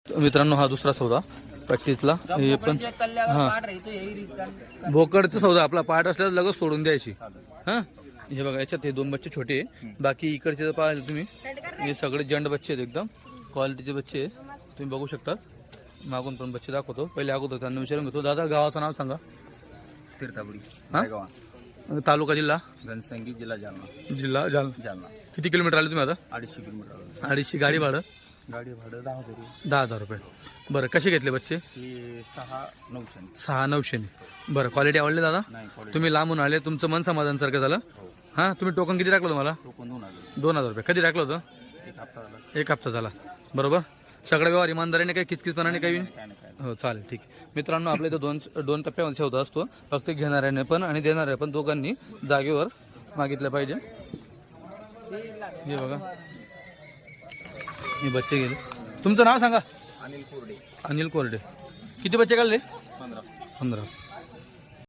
मित्रांनो हा दुसरा सौदा पट्टीतला हे पण हा भोकडचा सौदा आपला पाठ असल्यास लगेच सोडून द्यायची हा। हे बघा याच्यात हे दोन बच्चे छोटे बाकी इकडचे पाहिजे तुम्ही हे सगळे जंड बच्चे आहेत एकदम क्वालिटीचे बच्चे आहे तुम्ही बघू शकता। मागून पण बच्चे दाखवतो पहिले अगोदर त्यांना विचारून घेतो दादा गावाचं नाव सांगा। तीर्थापुरी हा तालुका जिल्हा घनसंगी जिल्हा जालना जालना किती किलोमीटर आले तुम्ही आता 250 किलोमीटर 250 गाडी भाडं गाडी भाडं 10,000 रुपये बरं कसे घेतले बच्चे 6,900 बरं क्वालिटी आवडली दादा नाही तुम्ही लांबून आले तुमचं मन समाधान सारखं झालं हां तुम्ही टोकन किती टाकलं तुम्हाला 2,000 रुपये कधी टाकलं होतं एक हप्ता झाला बरोबर सगळं व्यवहार इमानदारीने काही किचकिचपणाने काही हो चालेल ठीक मित्रांनो आपल्या इथं दोन टप्प्यामध्ये शेवता असतो फक्त घेणाऱ्याने पण आणि देणाऱ्या पण दोघांनी जागेवर मागितलं पाहिजे। हे बघा हे बच्चे गेले तुमचं नाव सांगा। अनिल कोरडे अनिल कोरडे किती बच्चे काढले 15 15